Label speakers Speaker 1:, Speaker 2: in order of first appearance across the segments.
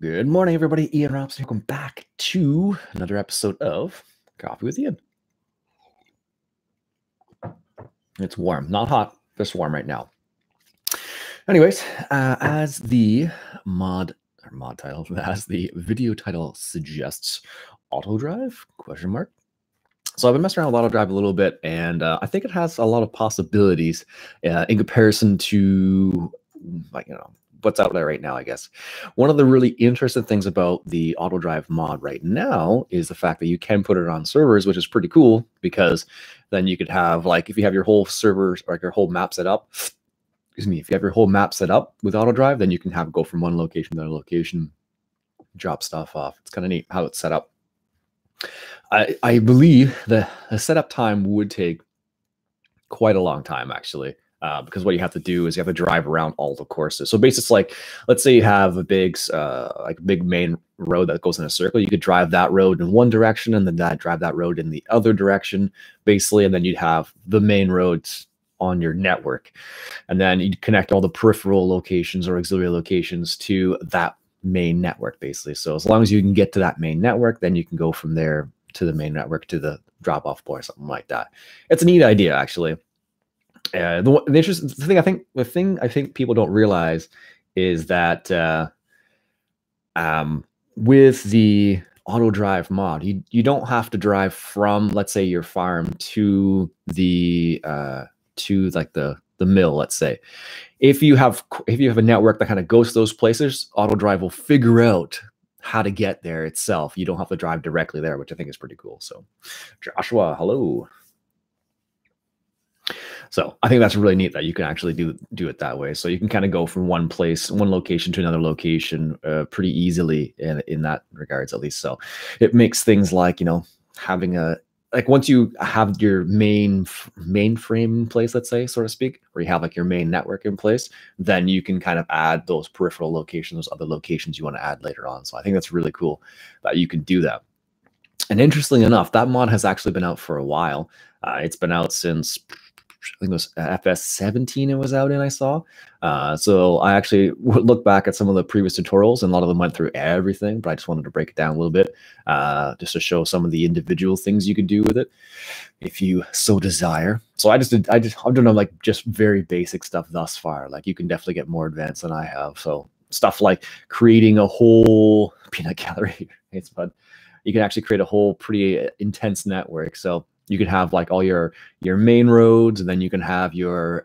Speaker 1: Good morning, everybody. Ian Robson. Welcome back to another episode of Coffee with Ian. It's warm, not hot, just warm right now. Anyways, as the video title suggests, Autodrive? ? So I've been messing around with Autodrive a little bit, and I think it has a lot of possibilities in comparison to, what's out there right now, I guess. One of the really interesting things about the Autodrive mod right now is the fact that you can put it on servers, which is pretty cool, because then you could have, like, if you have your whole server, or your whole map set up, if you have your whole map set up with Autodrive, then you can have go from one location to another location, drop stuff off. It's kind of neat how it's set up. I believe the setup time would take quite a long time, actually. Because what you have to do is you have to drive around all the courses. So basically, it's like, let's say you have a big main road that goes in a circle. You could drive that road in one direction, and then drive that road in the other direction, basically, and then you'd have the main roads on your network, and then you'd connect all the peripheral locations or auxiliary locations to that main network, basically. So as long as you can get to that main network, then you can go from there to the main network to the drop-off point, something like that. It's a neat idea, actually. The thing I think people don't realize is that with the Autodrive mod, you don't have to drive from, let's say, your farm to the mill. Let's say if you have a network that kind of goes to those places, Autodrive will figure out how to get there itself. You don't have to drive directly there, which I think is pretty cool. So, Joshua, hello. So I think that's really neat that you can actually do it that way. So you can kind of go from one location to another location pretty easily in that regards, at least. So it makes things like, having once you have your mainframe in place, let's say, so to speak, or you have like your main network in place, then you can kind of add those peripheral locations, those other locations you want to add later on. So I think that's really cool that you can do that. And interestingly enough, that mod has actually been out for a while. It's been out since, I think it was FS17 it was out in, I saw. So I actually looked back at some of the previous tutorials, and a lot of them went through everything, but I just wanted to break it down a little bit just to show some of the individual things you can do with it if you so desire. So I've done like just very basic stuff thus far. Like, you can definitely get more advanced than I have. So stuff like creating a whole peanut gallery, it's fun. You can actually create a whole pretty intense network. So you can have like all your main roads, and then you can have your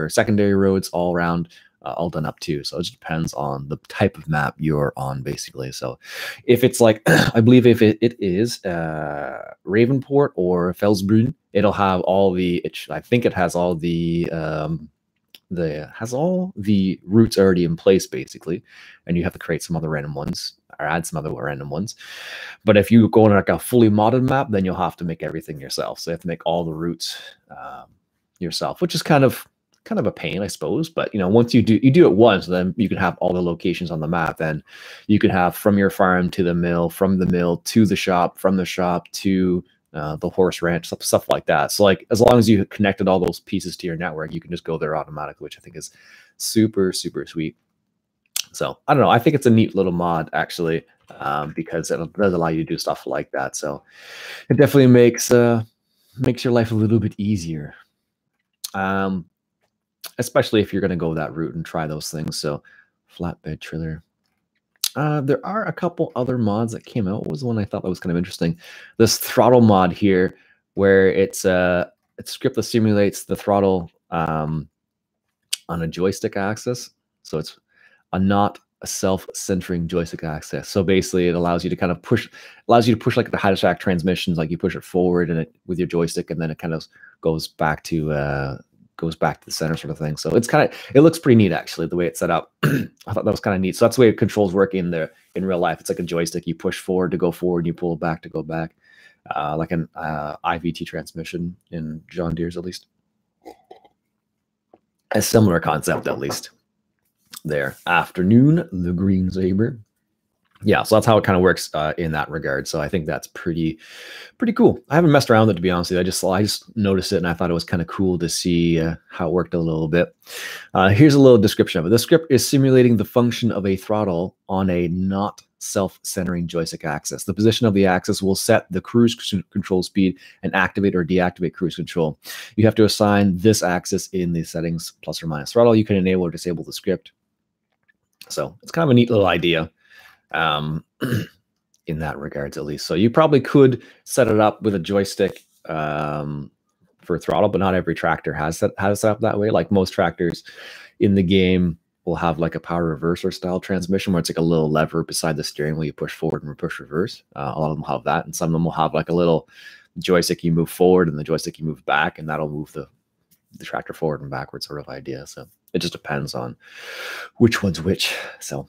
Speaker 1: secondary roads all around, all done up too. So it just depends on the type of map you're on, basically. So if it's like, I believe if it is Ravenport or Felsbrunn, it'll have all the. I think it has all the routes already in place, basically, and you have to create some other random ones or add some other random ones. But if you go on like a fully modded map, then you'll have to make everything yourself. So you have to make all the routes yourself, which is kind of a pain, I suppose. But once you do it once, then you can have all the locations on the map. Then you can have from your farm to the mill, from the mill to the shop, from the shop to the horse ranch, stuff like that. So like, as long as you connected all those pieces to your network, you can just go there automatically, which I think is super, super sweet. So I don't know. I think it's a neat little mod, actually, because it does allow you to do stuff like that. So it definitely makes your life a little bit easier, especially if you're going to go that route and try those things. So flatbed trailer. There are a couple other mods that came out. What was the one I thought that was kind of interesting? This throttle mod here, where it's a script that simulates the throttle on a joystick axis. So it's not a self-centering joystick axis. So basically, it allows you to kind of push like the hydraulic transmissions, like you push it forward and with your joystick, and then it kind of goes back to the center, sort of thing. So it looks pretty neat, actually, the way it's set up. I thought that was kind of neat. So that's the way controls work in real life. It's like a joystick. You push forward to go forward, and you pull back to go back, like an IVT transmission in John Deere's, at least. A similar concept, at least. There. Afternoon, the Green Saber. yeah, so that's how it kind of works in that regard. So I think that's pretty cool. I haven't messed around with it, to be honest with you. I just noticed it and I thought it was kind of cool to see how it worked a little bit. Here's a little description of it. The script is simulating the function of a throttle on a not self-centering joystick axis. The position of the axis will set the cruise control speed and activate or deactivate cruise control. You have to assign this axis in the settings plus or minus throttle. You can enable or disable the script. So it's kind of a neat little idea. In that regards, at least. So you probably could set it up with a joystick for throttle, but not every tractor has it set up that way. Like most tractors in the game will have like a power reverser style transmission where it's like a little lever beside the steering wheel you push forward and push reverse. A lot of them have that, and some of them will have like a little joystick you move forward and the joystick you move back, and that'll move the tractor forward and backwards sort of idea. So it just depends on which one's which. So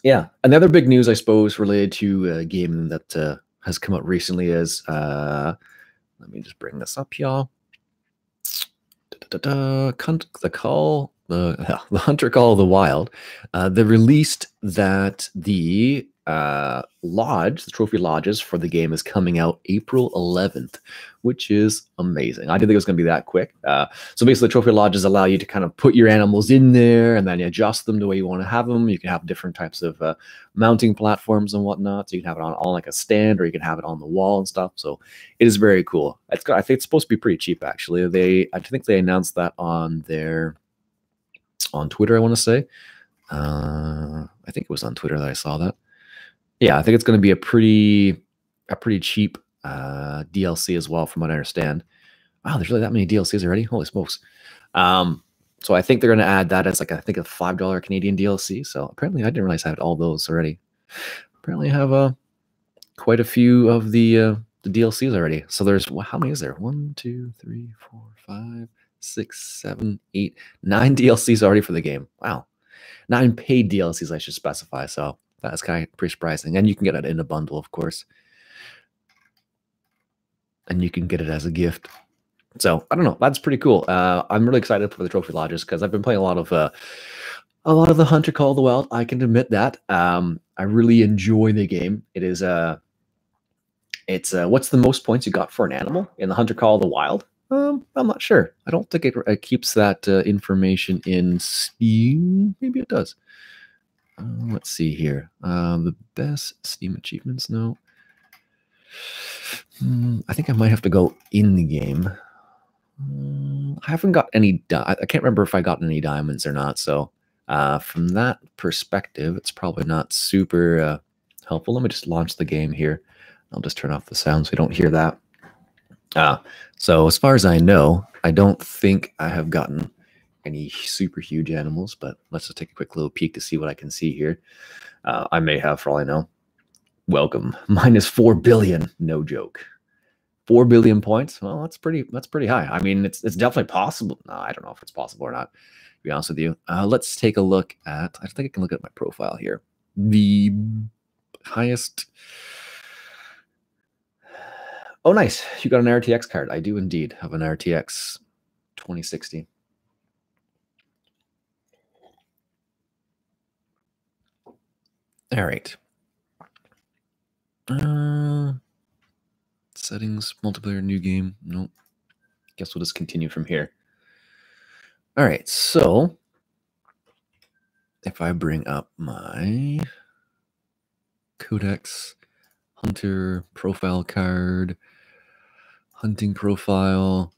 Speaker 1: yeah, another big news, I suppose, related to gaming that has come out recently is, let me just bring this up, y'all. The Hunter Call of the Wild. They released that the lodge, the trophy lodges for the game is coming out April 11th, which is amazing. I didn't think it was going to be that quick. So basically, the trophy lodges allow you to kind of put your animals in there and then you adjust them the way you want to have them. You can have different types of mounting platforms and whatnot. So you can have it on like a stand, or you can have it on the wall and stuff. So it is very cool. I think it's supposed to be pretty cheap, actually. I think they announced that on Twitter, I want to say. I think it was on Twitter that I saw that. Yeah, I think it's going to be a pretty cheap DLC as well, from what I understand. Wow, there's really that many DLCs already. Holy smokes! So I think they're going to add that as like, I think, a $5 Canadian DLC. So apparently, I didn't realize I had all those already. Apparently, I have quite a few of the DLCs already. So there's, how many is there? 1, 2, 3, 4, 5, 6, 7, 8, 9 DLCs already for the game. Wow, 9 paid DLCs, I should specify. So that's kind of pretty surprising. And you can get it in a bundle, of course. And you can get it as a gift. So I don't know. That's pretty cool. I'm really excited for the trophy lodges because I've been playing a lot of the Hunter Call of the Wild. I can admit that. I really enjoy the game. It is it's what's the most points you got for an animal in the Hunter Call of the Wild? I'm not sure. I don't think it keeps that information in Steam. Maybe it does. Let's see here. The best Steam achievements. No. I think I might have to go in the game. I haven't got any. I can't remember if I got any diamonds or not. So from that perspective, it's probably not super helpful. Let me just launch the game here. I'll just turn off the sound so we don't hear that. So as far as I know, I don't think I have gotten any super huge animals, but let's just take a quick little peek to see what I can see here. I may have, for all I know. Welcome. Minus 4 billion. No joke. 4 billion points. Well, that's pretty high. I mean, it's definitely possible. No, I don't know if it's possible or not, to be honest with you. Let's take a look at, I think I can look at my profile here. The highest. Oh, nice. You got an RTX card. I do indeed have an RTX 2060. All right. Settings, multiplayer, new game. Nope. Guess we'll just continue from here. All right. So if I bring up my Codex Hunter profile card, hunting profile,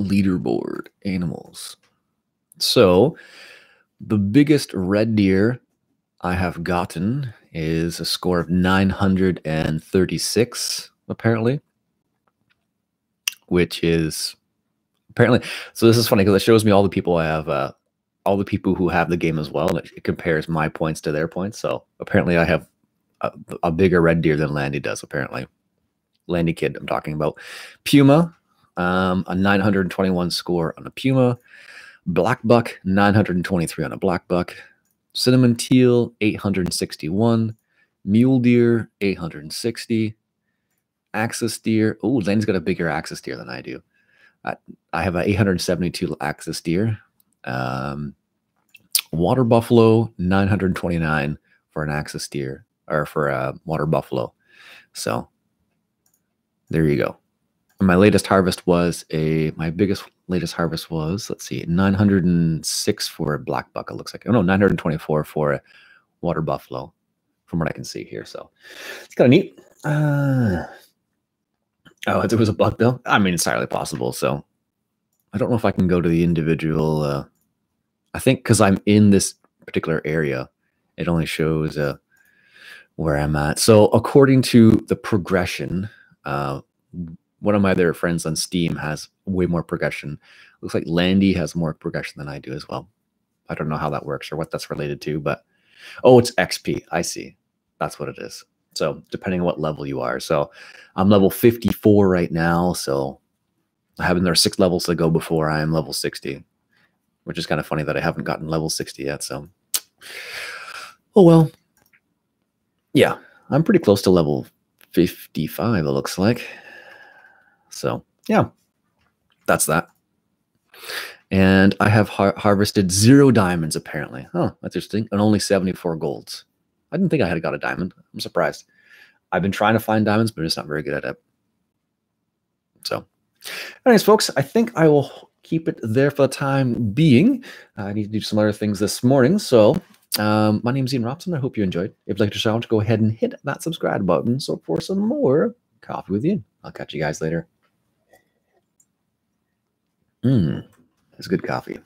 Speaker 1: leaderboard, animals. So the biggest red deer I have gotten is a score of 936, apparently, which is apparently. So this is funny because it shows me all the people I have, all the people who have the game as well. And it compares my points to their points. So apparently I have a bigger red deer than Landy does, apparently. Landy Kid, I'm talking about. Puma, a 921 score on a Puma. Black Buck, 923 on a Black Buck. Cinnamon Teal, 861. Mule Deer, 860. Axis Deer. Oh, Landy's got a bigger Axis Deer than I do. I have an 872 Axis Deer. Water Buffalo 929 for an Axis steer, or for a Water Buffalo. So there you go. And my latest harvest was my biggest latest harvest was, let's see, 906 for a black buck, it looks like. Oh no, 924 for a Water Buffalo, from what I can see here. So it's kind of neat. Oh, it was a buck bill? I mean, it's entirely possible. So I don't know if I can go to the individual. I think because I'm in this particular area, it only shows where I'm at. So according to the progression, one of my other friends on Steam has way more progression. Looks like Landy has more progression than I do as well. I don't know how that works or what that's related to, but oh, it's XP. I see. That's what it is. So depending on what level you are. So I'm level 54 right now. So I have there 6 levels to go before I am level 60, which is kind of funny that I haven't gotten level 60 yet. So, oh well. Yeah, I'm pretty close to level 55, it looks like. So yeah, that's that. And I have harvested 0 diamonds apparently. Huh, that's interesting. And only 74 golds. I didn't think I had got a diamond. I'm surprised. I've been trying to find diamonds, but I'm just not very good at it. So anyways, folks, I think I will keep it there for the time being. I need to do some other things this morning. So my name is Ian Robson. I hope you enjoyed. If you'd like to shout out, go ahead and hit that subscribe button. So for some more coffee with Ian, I'll catch you guys later. It's good coffee.